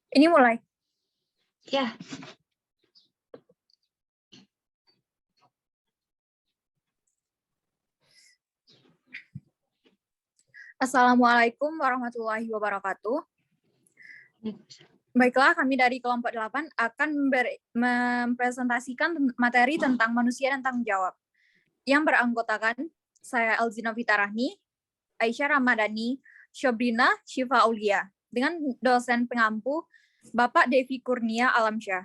Ini mulai. Ya. Assalamualaikum warahmatullahi wabarakatuh. Baiklah, kami dari kelompok 8 akan mempresentasikan materi tentang manusia dan tanggung jawab yang beranggotakan saya Elzina Fitarahni, Aisyah Ramadhani, Shobrina Syifa Aulia, dengan dosen pengampu Bapak Devi Kurnia Alamsyah.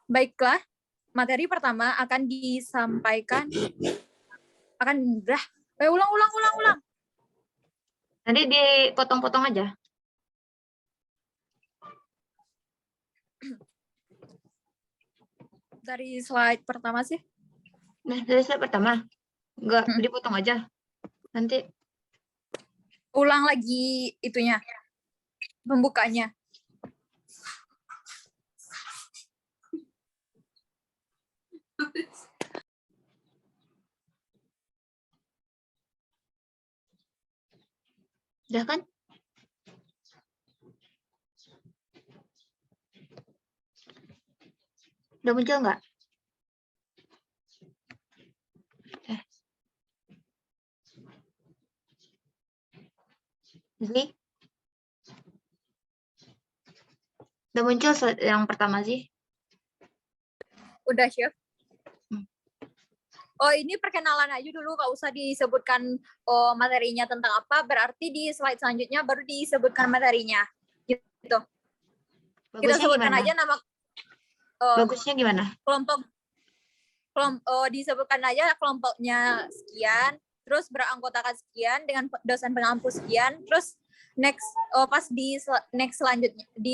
Baiklah, materi pertama akan disampaikan ulang. Nanti dipotong-potong aja. Dari slide pertama sih. Nah, dari slide pertama. Enggak, dipotong aja. Nanti ulang lagi itunya. Pembukanya. udah kan? Udah muncul nggak? Jadi, udah muncul yang pertama sih. Udah, Chef. Oh, ini perkenalan aja dulu, nggak usah disebutkan materinya tentang apa, berarti di slide selanjutnya baru disebutkan materinya. Gitu. Bagusnya kita sebutkan gimana? aja nama bagusnya gimana? Kelompok disebutkan aja kelompoknya sekian, terus beranggotakan sekian dengan dosen pengampu sekian, terus pas di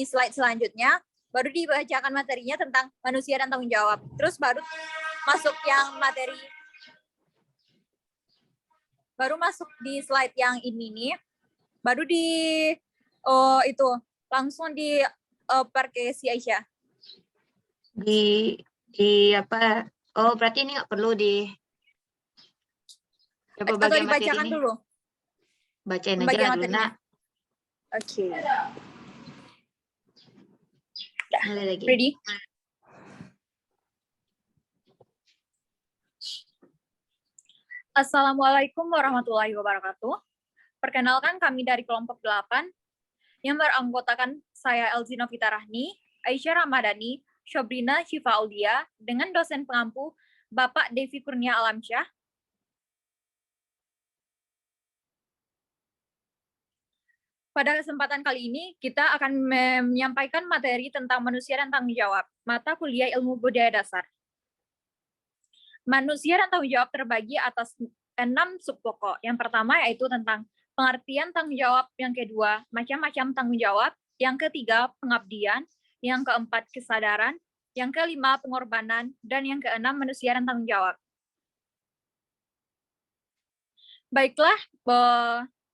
slide selanjutnya baru dibacakan materinya tentang manusia dan tanggung jawab. Terus baru masuk di slide yang ini nih, baru itu langsung pakai si Aisyah. Di apa? Oh, berarti ini nggak perlu atau dibacakan dulu? Bacain aja dulu, Nak. Oke. Mulai lagi. Ready? Assalamualaikum warahmatullahi wabarakatuh. Perkenalkan, kami dari kelompok 8 yang beranggotakan saya Elzina Fitarahni, Aisyah Ramadhani, Shobrina Syifa Aulia, dengan dosen pengampu Bapak Devi Kurnia Alamsyah. Pada kesempatan kali ini, kita akan menyampaikan materi tentang manusia dan tanggung jawab, mata kuliah ilmu budaya dasar. Manusia dan tanggung jawab terbagi atas 6 subpokok. Yang pertama yaitu tentang pengertian tanggung jawab, yang kedua macam-macam tanggung jawab, yang ketiga pengabdian, yang keempat kesadaran, yang kelima pengorbanan, dan yang keenam manusia dan tanggung jawab. Baiklah,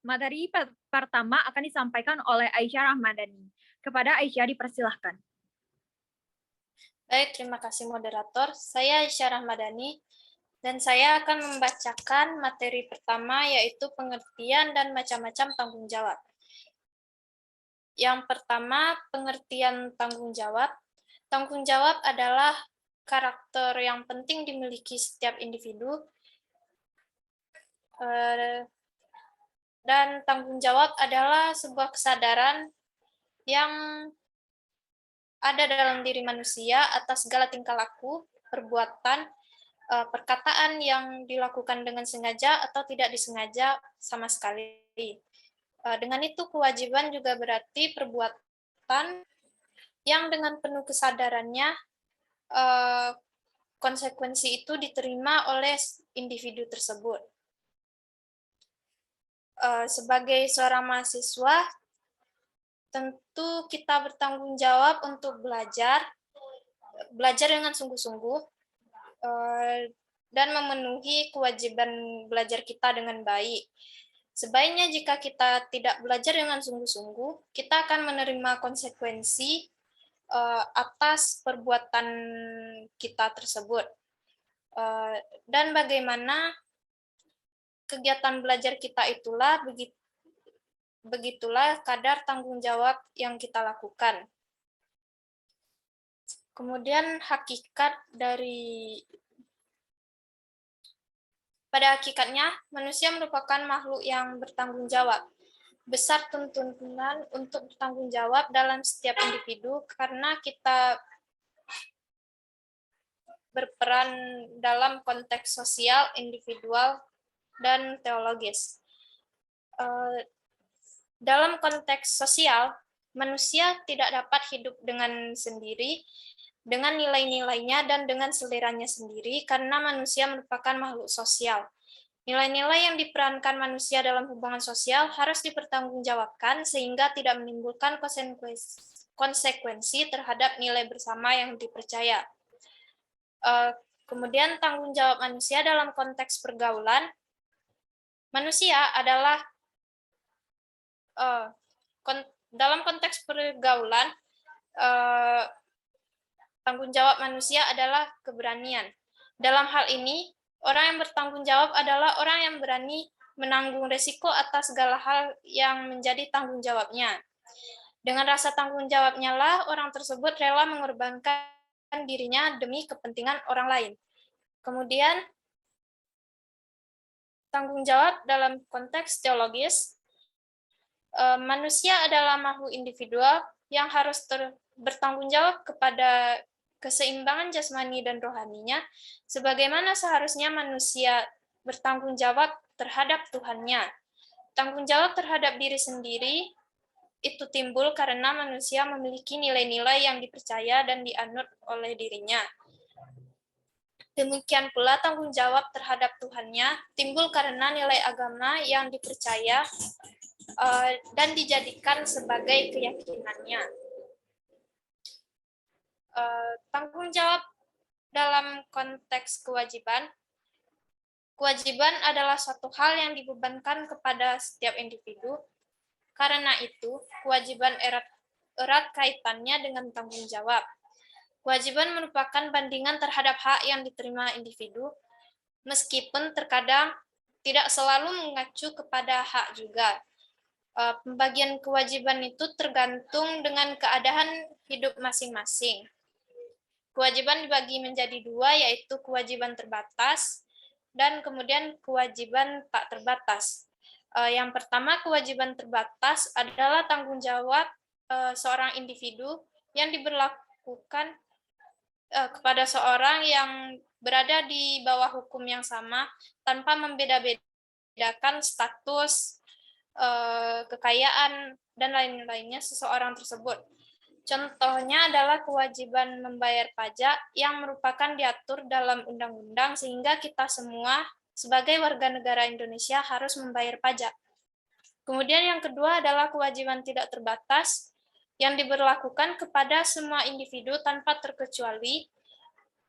materi pertama akan disampaikan oleh Aisyah Ramadhani. Kepada Aisyah dipersilahkan. Baik, terima kasih moderator. Saya Aisyah Ramadhani, dan saya akan membacakan materi pertama, yaitu pengertian dan macam-macam tanggung jawab. Yang pertama, pengertian tanggung jawab. Tanggung jawab adalah karakter yang penting dimiliki setiap individu, dan tanggung jawab adalah sebuah kesadaran yang ada dalam diri manusia atas segala tingkah laku, perbuatan, perkataan yang dilakukan dengan sengaja atau tidak disengaja sama sekali. Dengan itu, kewajiban juga berarti perbuatan yang dengan penuh kesadarannya konsekuensi itu diterima oleh individu tersebut. sebagai seorang mahasiswa, tentu kita bertanggung jawab untuk belajar dengan sungguh-sungguh, dan memenuhi kewajiban belajar kita dengan baik. Sebaiknya jika kita tidak belajar dengan sungguh-sungguh, kita akan menerima konsekuensi atas perbuatan kita tersebut. Dan bagaimana kegiatan belajar kita begitulah kadar tanggung jawab yang kita lakukan. Kemudian pada hakikatnya, manusia merupakan makhluk yang bertanggung jawab. Besar tuntunan untuk bertanggung jawab dalam setiap individu karena kita berperan dalam konteks sosial, individual, dan teologis. Dalam konteks sosial, manusia tidak dapat hidup dengan sendiri, dengan nilai-nilainya dan dengan seleranya sendiri, karena manusia merupakan makhluk sosial. Nilai-nilai yang diperankan manusia dalam hubungan sosial harus dipertanggungjawabkan sehingga tidak menimbulkan konsekuensi terhadap nilai bersama yang dipercaya. Kemudian tanggung jawab manusia dalam konteks pergaulan. Manusia adalah dalam konteks pergaulan, tanggung jawab manusia adalah keberanian. Dalam hal ini, orang yang bertanggung jawab adalah orang yang berani menanggung resiko atas segala hal yang menjadi tanggung jawabnya. Dengan rasa tanggung jawabnya lah orang tersebut rela mengorbankan dirinya demi kepentingan orang lain. Kemudian, tanggung jawab dalam konteks teologis, manusia adalah makhluk individual yang harus bertanggung jawab kepada keseimbangan jasmani dan rohaninya, sebagaimana seharusnya manusia bertanggung jawab terhadap Tuhannya. Tanggung jawab terhadap diri sendiri itu timbul karena manusia memiliki nilai-nilai yang dipercaya dan dianut oleh dirinya. Demikian pula tanggung jawab terhadap Tuhannya timbul karena nilai agama yang dipercaya dan dijadikan sebagai keyakinannya. Tanggung jawab dalam konteks kewajiban. Kewajiban adalah suatu hal yang dibebankan kepada setiap individu. Karena itu, kewajiban erat kaitannya dengan tanggung jawab. Kewajiban merupakan bandingan terhadap hak yang diterima individu, meskipun terkadang tidak selalu mengacu kepada hak juga. Pembagian kewajiban itu tergantung dengan keadaan hidup masing-masing. Kewajiban dibagi menjadi dua, yaitu kewajiban terbatas dan kemudian kewajiban tak terbatas. Yang pertama, kewajiban terbatas adalah tanggung jawab seorang individu yang diberlakukan kepada seorang yang berada di bawah hukum yang sama tanpa membeda-bedakan status, kekayaan, dan lain-lainnya seseorang tersebut. Contohnya adalah kewajiban membayar pajak yang merupakan diatur dalam undang-undang sehingga kita semua sebagai warga negara Indonesia harus membayar pajak. Kemudian yang kedua adalah kewajiban tidak terbatas yang diberlakukan kepada semua individu tanpa terkecuali.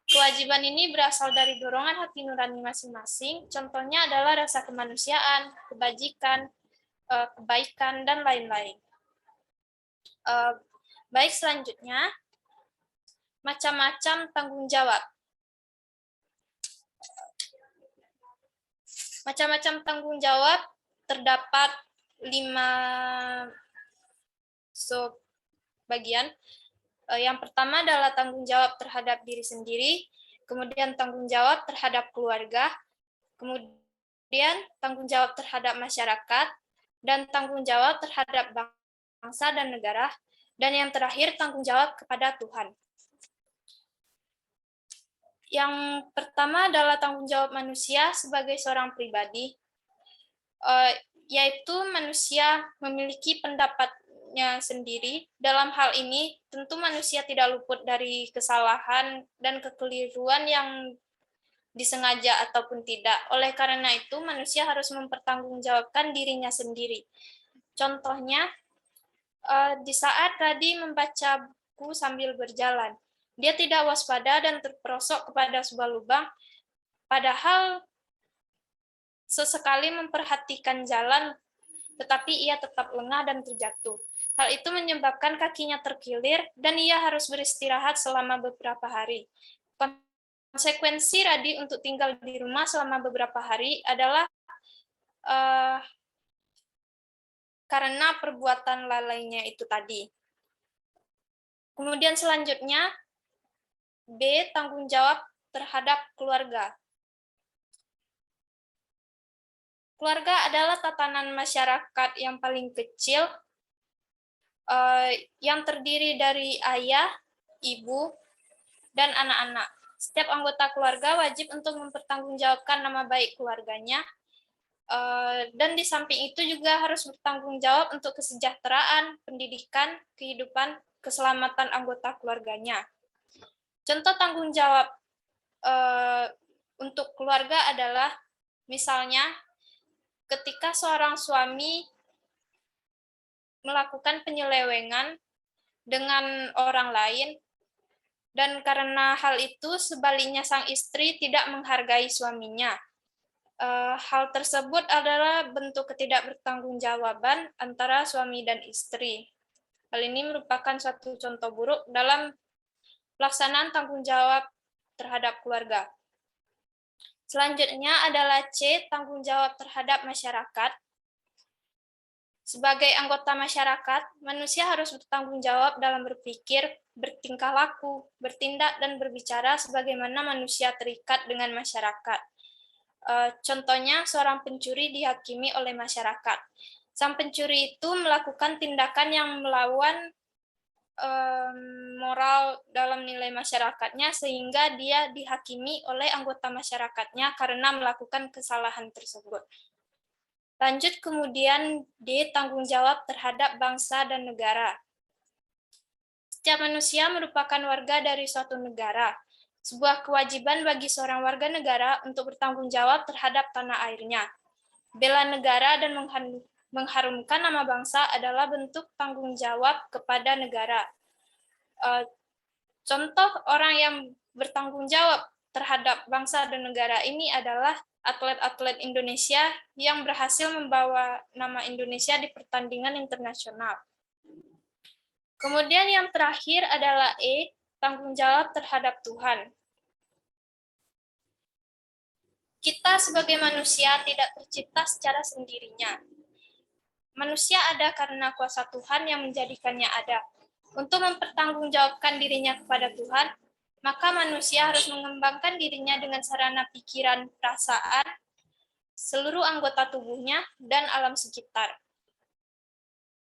Kewajiban ini berasal dari dorongan hati nurani masing-masing. Contohnya adalah rasa kemanusiaan, kebajikan, kebaikan, dan lain-lain. Baik, selanjutnya, macam-macam tanggung jawab. Macam-macam tanggung jawab terdapat 5 subbagian. Yang pertama adalah tanggung jawab terhadap diri sendiri, kemudian tanggung jawab terhadap keluarga, kemudian tanggung jawab terhadap masyarakat, dan tanggung jawab terhadap bangsa dan negara, dan yang terakhir tanggung jawab kepada Tuhan. Yang pertama adalah tanggung jawab manusia sebagai seorang pribadi, yaitu manusia memiliki pendapatnya sendiri. Dalam hal ini, tentu manusia tidak luput dari kesalahan dan kekeliruan yang disengaja ataupun tidak. Oleh karena itu, manusia harus mempertanggungjawabkan dirinya sendiri. Contohnya, di saat Radi membaca buku sambil berjalan, dia tidak waspada dan terperosok kepada sebuah lubang, padahal sesekali memperhatikan jalan, tetapi ia tetap lengah dan terjatuh. Hal itu menyebabkan kakinya terkilir dan ia harus beristirahat selama beberapa hari. Konsekuensi Radi untuk tinggal di rumah selama beberapa hari adalah karena perbuatan lalainya itu tadi. Kemudian selanjutnya, B. Tanggung jawab terhadap keluarga. Keluarga adalah tatanan masyarakat yang paling kecil, yang terdiri dari ayah, ibu, dan anak-anak. Setiap anggota keluarga wajib untuk mempertanggungjawabkan nama baik keluarganya, dan di samping itu juga harus bertanggung jawab untuk kesejahteraan, pendidikan, kehidupan, keselamatan anggota keluarganya. Contoh tanggung jawab untuk keluarga adalah misalnya ketika seorang suami melakukan penyelewengan dengan orang lain, dan karena hal itu sebaliknya sang istri tidak menghargai suaminya. Hal tersebut adalah bentuk ketidakbertanggungjawaban antara suami dan istri. Hal ini merupakan suatu contoh buruk dalam pelaksanaan tanggung jawab terhadap keluarga. Selanjutnya adalah C, tanggung jawab terhadap masyarakat. Sebagai anggota masyarakat, manusia harus bertanggung jawab dalam berpikir, bertingkah laku, bertindak, dan berbicara sebagaimana manusia terikat dengan masyarakat. Contohnya, seorang pencuri dihakimi oleh masyarakat. Sang pencuri itu melakukan tindakan yang melawan moral dalam nilai masyarakatnya, sehingga dia dihakimi oleh anggota masyarakatnya karena melakukan kesalahan tersebut. Lanjut kemudian D, tanggung jawab terhadap bangsa dan negara. Setiap manusia merupakan warga dari suatu negara. Sebuah kewajiban bagi seorang warga negara untuk bertanggung jawab terhadap tanah airnya. Bela negara dan mengharumkan nama bangsa adalah bentuk tanggung jawab kepada negara. Contoh orang yang bertanggung jawab terhadap bangsa dan negara ini adalah atlet-atlet Indonesia yang berhasil membawa nama Indonesia di pertandingan internasional. Kemudian yang terakhir adalah E, tanggung jawab terhadap Tuhan. Kita sebagai manusia tidak tercipta secara sendirinya. Manusia ada karena kuasa Tuhan yang menjadikannya ada. Untuk mempertanggungjawabkan dirinya kepada Tuhan, maka manusia harus mengembangkan dirinya dengan sarana pikiran, perasaan, seluruh anggota tubuhnya, dan alam sekitar.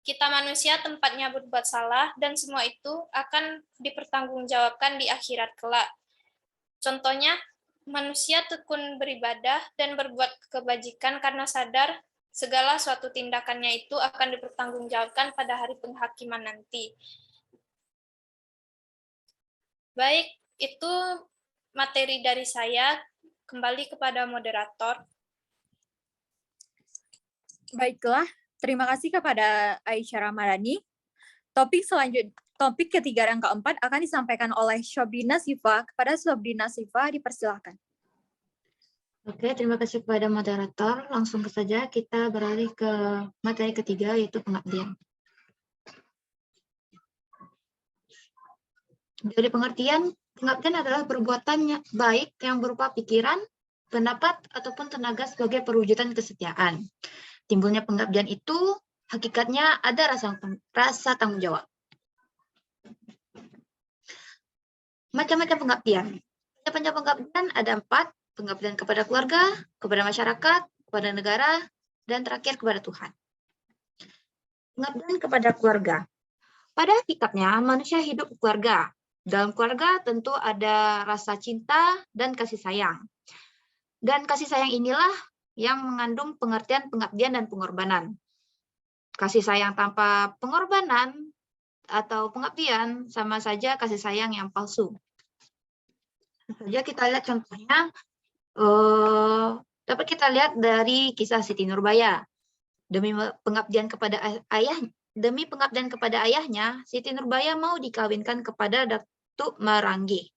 Kita manusia tempatnya berbuat salah, dan semua itu akan dipertanggungjawabkan di akhirat kelak. Contohnya, manusia tekun beribadah dan berbuat kebajikan karena sadar segala suatu tindakannya itu akan dipertanggungjawabkan pada hari penghakiman nanti. Baik, itu materi dari saya. Kembali kepada moderator. Baiklah, terima kasih kepada Aisyah Ramadhani. Topik ketiga dan keempat akan disampaikan oleh Shobrina Siva. Kepada Shobrina Siva, dipersilahkan. Oke, terima kasih kepada moderator. Langsung saja kita beralih ke materi ketiga, yaitu pengabdian. Dari pengertian, pengabdian adalah perbuatan baik yang berupa pikiran, pendapat, ataupun tenaga sebagai perwujudan kesetiaan. Timbulnya pengabdian itu hakikatnya ada rasa tanggung jawab. Macam-macam pengabdian. Macam-macam pengabdian ada 4, pengabdian kepada keluarga, kepada masyarakat, kepada negara, dan terakhir kepada Tuhan. Pengabdian kepada keluarga. Pada hakikatnya, manusia hidup keluarga. Dalam keluarga tentu ada rasa cinta dan kasih sayang. Dan kasih sayang inilah yang mengandung pengertian pengabdian dan pengorbanan. Kasih sayang tanpa pengorbanan atau pengabdian sama saja kasih sayang yang palsu. Saja kita lihat contohnya, dapat kita lihat dari kisah Siti Nurbaya. Demi pengabdian kepada ayahnya, Siti Nurbaya mau dikawinkan kepada Datuk Maranggi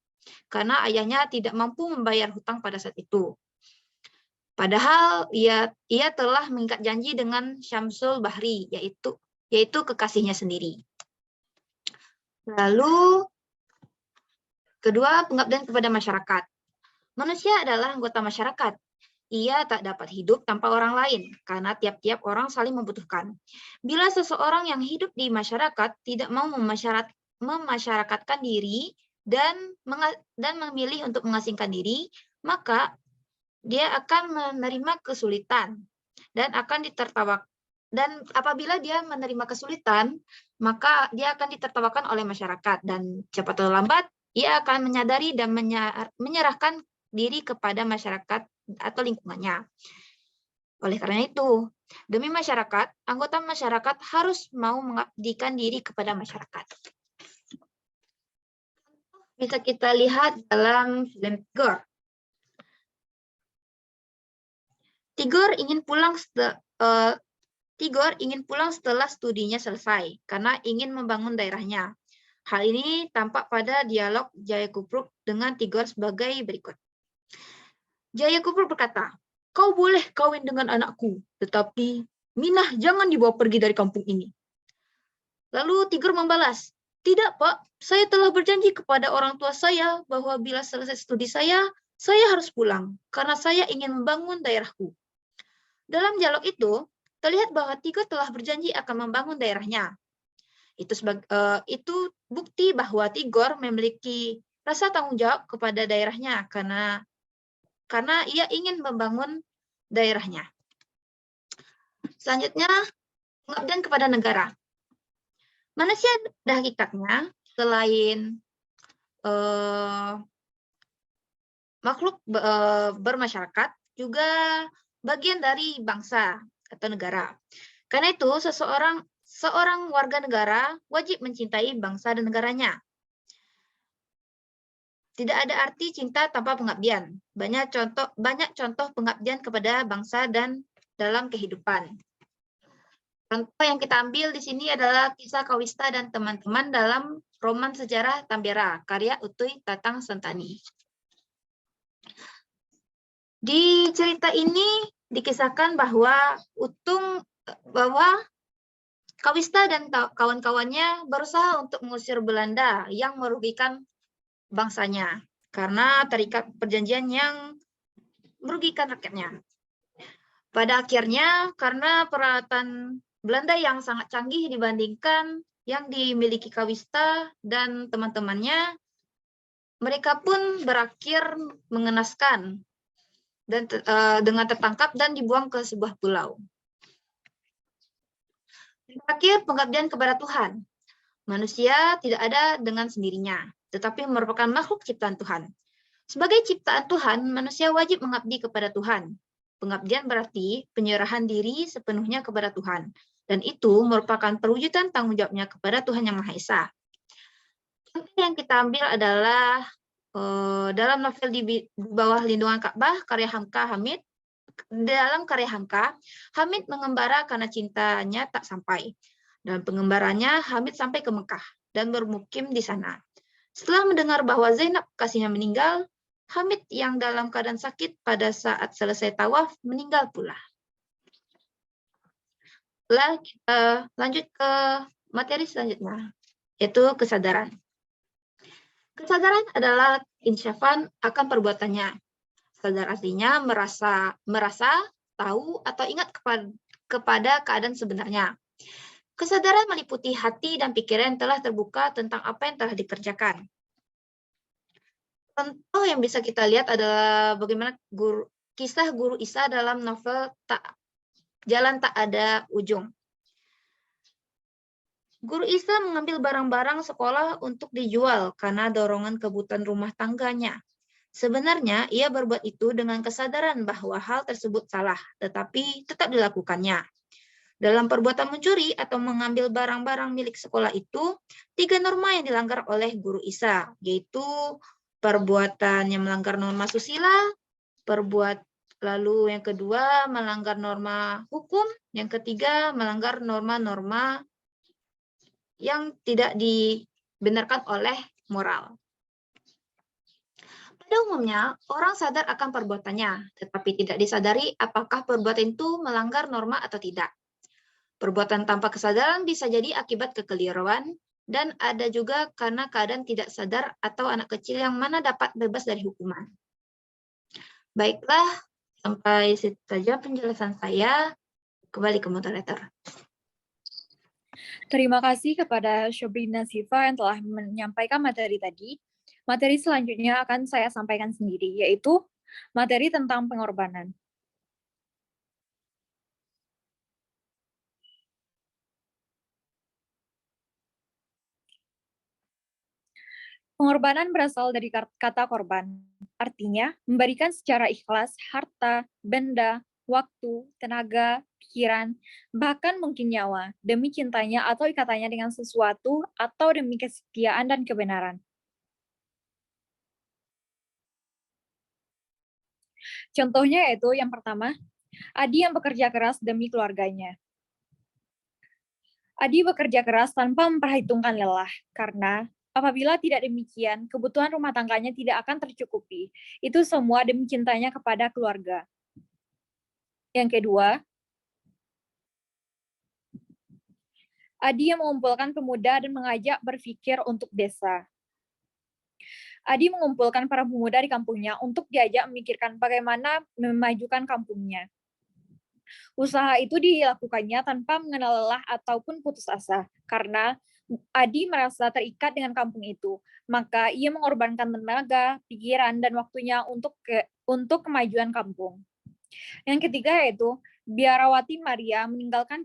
karena ayahnya tidak mampu membayar hutang pada saat itu. Padahal ia telah mengikat janji dengan Syamsul Bahri, yaitu kekasihnya sendiri. Lalu kedua, pengabdian kepada masyarakat. Manusia adalah anggota masyarakat. Ia tak dapat hidup tanpa orang lain, karena tiap-tiap orang saling membutuhkan. Bila seseorang yang hidup di masyarakat tidak mau memasyarakatkan diri dan memilih untuk mengasingkan diri, maka dia akan menerima kesulitan dan akan ditertawakan. Dan apabila dia menerima kesulitan, maka dia akan ditertawakan oleh masyarakat, dan cepat atau lambat ia akan menyadari dan menyerahkan diri kepada masyarakat atau lingkungannya. Oleh karena itu, demi masyarakat, anggota masyarakat harus mau mengabdikan diri kepada masyarakat. Bisa kita lihat dalam film Tigor. Tigor ingin pulang setelah studinya selesai karena ingin membangun daerahnya. Hal ini tampak pada dialog Jayakupruk dengan Tigor sebagai berikut. Jayakupruk berkata, "Kau boleh kawin dengan anakku, tetapi Minah jangan dibawa pergi dari kampung ini." Lalu Tigor membalas, "Tidak, Pak. Saya telah berjanji kepada orang tua saya bahwa bila selesai studi saya harus pulang karena saya ingin membangun daerahku." Dalam dialog itu, terlihat bahwa Tigor telah berjanji akan membangun daerahnya. Itu bukti bahwa Tigor memiliki rasa tanggung jawab kepada daerahnya karena ia ingin membangun daerahnya. Selanjutnya, pengabdian kepada negara. Manusia pada hakikatnya selain makhluk bermasyarakat, juga bagian dari bangsa atau negara. Karena itu, seorang warga negara wajib mencintai bangsa dan negaranya. Tidak ada arti cinta tanpa pengabdian. Banyak contoh pengabdian kepada bangsa dan dalam kehidupan. Contoh yang kita ambil di sini adalah kisah Kawista dan teman-teman dalam roman sejarah Tambera, karya Utuy Tatang Sentani. Di cerita ini dikisahkan bahwa Kawista dan kawan-kawannya berusaha untuk mengusir Belanda yang merugikan bangsanya karena terikat perjanjian yang merugikan rakyatnya. Pada akhirnya, karena peralatan Belanda yang sangat canggih dibandingkan yang dimiliki Kawista dan teman-temannya, mereka pun berakhir mengenaskan dan dengan tertangkap dan dibuang ke sebuah pulau. Terakhir, pengabdian kepada Tuhan. Manusia tidak ada dengan sendirinya, tetapi merupakan makhluk ciptaan Tuhan. Sebagai ciptaan Tuhan, manusia wajib mengabdi kepada Tuhan. Pengabdian berarti penyerahan diri sepenuhnya kepada Tuhan, dan itu merupakan perwujudan tanggung jawabnya kepada Tuhan Yang Maha Esa. Contoh yang kita ambil adalah dalam novel Di Bawah Lindungan Ka'bah, karya Hamka Hamid. Dalam karya Hamka, Hamid mengembara karena cintanya tak sampai. Dan pengembaranya, Hamid sampai ke Mekah dan bermukim di sana. Setelah mendengar bahwa Zainab kasihnya meninggal, Hamid yang dalam keadaan sakit pada saat selesai tawaf meninggal pula. Lalu kita lanjut ke materi selanjutnya, yaitu kesadaran. Kesadaran adalah insyafan akan perbuatannya. Sadar artinya merasa, tahu, atau ingat kepada keadaan sebenarnya. Kesadaran meliputi hati dan pikiran yang telah terbuka tentang apa yang telah dikerjakan. Contoh yang bisa kita lihat adalah bagaimana kisah Guru Isa dalam novel Jalan Tak Ada Ujung. Guru Isa mengambil barang-barang sekolah untuk dijual karena dorongan kebutuhan rumah tangganya. Sebenarnya ia berbuat itu dengan kesadaran bahwa hal tersebut salah, tetapi tetap dilakukannya. Dalam perbuatan mencuri atau mengambil barang-barang milik sekolah itu, 3 norma yang dilanggar oleh Guru Isa, yaitu perbuatan yang melanggar norma susila, Lalu yang kedua, melanggar norma hukum. Yang ketiga, melanggar norma-norma yang tidak dibenarkan oleh moral. Pada umumnya, orang sadar akan perbuatannya, tetapi tidak disadari apakah perbuatan itu melanggar norma atau tidak. Perbuatan tanpa kesadaran bisa jadi akibat kekeliruan, dan ada juga karena keadaan tidak sadar atau anak kecil yang mana dapat bebas dari hukuman. Baiklah, sampai situ saja penjelasan saya. Kembali ke moderator. Terima kasih kepada Shobrina Siva yang telah menyampaikan materi tadi. Materi selanjutnya akan saya sampaikan sendiri, yaitu materi tentang pengorbanan. Pengorbanan berasal dari kata korban, artinya memberikan secara ikhlas harta, benda, waktu, tenaga, pikiran, bahkan mungkin nyawa, demi cintanya atau ikatannya dengan sesuatu, atau demi kesetiaan dan kebenaran. Contohnya yaitu yang pertama, Adi yang bekerja keras demi keluarganya. Adi bekerja keras tanpa memperhitungkan lelah, karena apabila tidak demikian, kebutuhan rumah tangganya tidak akan tercukupi. Itu semua demi cintanya kepada keluarga. Yang kedua, Adi yang mengumpulkan pemuda dan mengajak berpikir untuk desa. Adi mengumpulkan para pemuda di kampungnya untuk diajak memikirkan bagaimana memajukan kampungnya. Usaha itu dilakukannya tanpa mengenal lelah ataupun putus asa, karena Adi merasa terikat dengan kampung itu, maka ia mengorbankan tenaga, pikiran, dan waktunya untuk kemajuan kampung. Yang ketiga yaitu Biarawati Maria meninggalkan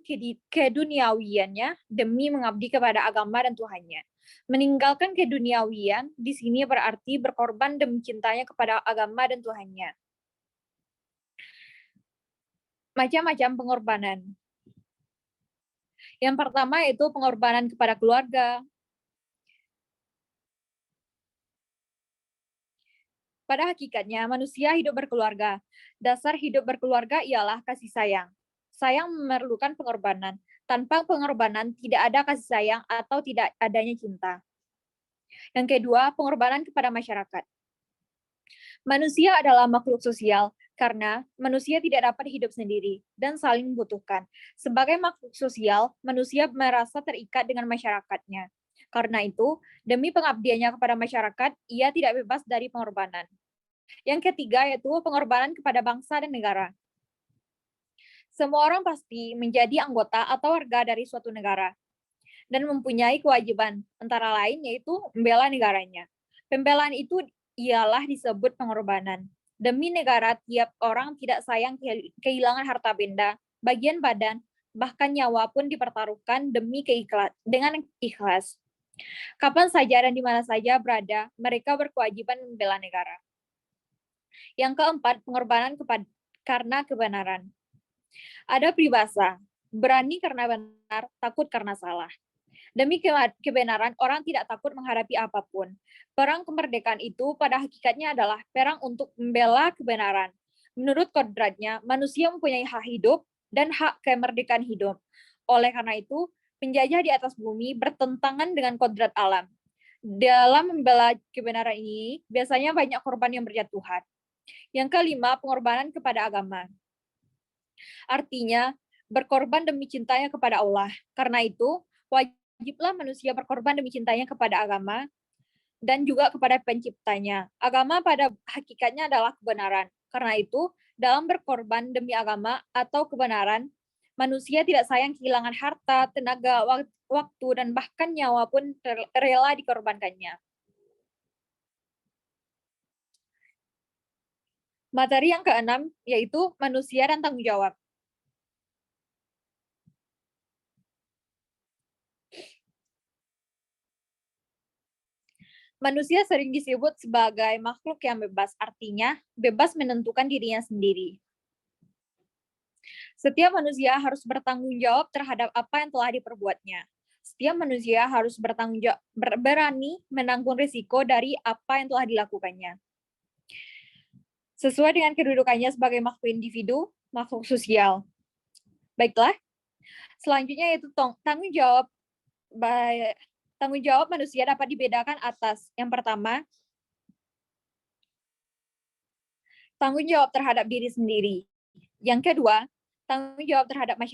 keduniawiannya demi mengabdi kepada agama dan Tuhannya. Meninggalkan keduniawian di sini berarti berkorban demi cintanya kepada agama dan Tuhannya. Macam-macam pengorbanan. Yang pertama yaitu pengorbanan kepada keluarga. Pada hakikatnya, manusia hidup berkeluarga. Dasar hidup berkeluarga ialah kasih sayang. Sayang memerlukan pengorbanan. Tanpa pengorbanan, tidak ada kasih sayang atau tidak adanya cinta. Yang kedua, pengorbanan kepada masyarakat. Manusia adalah makhluk sosial, karena manusia tidak dapat hidup sendiri dan saling membutuhkan. Sebagai makhluk sosial, manusia merasa terikat dengan masyarakatnya. Karena itu, demi pengabdiannya kepada masyarakat, ia tidak bebas dari pengorbanan. Yang ketiga yaitu pengorbanan kepada bangsa dan negara. Semua orang pasti menjadi anggota atau warga dari suatu negara dan mempunyai kewajiban, antara lain yaitu membela negaranya. Pembelaan itu ialah disebut pengorbanan. Demi negara, tiap orang tidak sayang kehilangan harta benda, bagian badan, bahkan nyawa pun dipertaruhkan dengan ikhlas. Kapan saja dan di mana saja berada, mereka berkewajiban membela negara. Yang keempat, pengorbanan karena kebenaran. Ada peribahasa, berani karena benar, takut karena salah. Demi kebenaran, orang tidak takut menghadapi apapun. Perang kemerdekaan itu pada hakikatnya adalah perang untuk membela kebenaran. Menurut kodratnya, manusia mempunyai hak hidup dan hak kemerdekaan hidup. Oleh karena itu, penjajah di atas bumi bertentangan dengan kodrat alam. Dalam membela kebenaran ini, biasanya banyak korban yang berjatuhan. Yang kelima, pengorbanan kepada agama. Artinya, berkorban demi cintanya kepada Allah. Karena itu, wajiblah manusia berkorban demi cintanya kepada agama dan juga kepada penciptanya. Agama pada hakikatnya adalah kebenaran. Karena itu, dalam berkorban demi agama atau kebenaran, manusia tidak sayang kehilangan harta, tenaga, waktu, dan bahkan nyawa pun rela dikorbankannya. Materi yang keenam yaitu manusia dan tanggung jawab. Manusia sering disebut sebagai makhluk yang bebas, artinya bebas menentukan dirinya sendiri. Setiap manusia harus bertanggung jawab terhadap apa yang telah diperbuatnya. Setiap manusia harus berani menanggung risiko dari apa yang telah dilakukannya. sesuai dengan kedudukannya sebagai makhluk individu, makhluk sosial. Baiklah, selanjutnya yaitu tanggung jawab manusia dapat dibedakan atas yang pertama, tanggung jawab terhadap diri sendiri. Yang kedua, tanggung jawab terhadap masyarakat.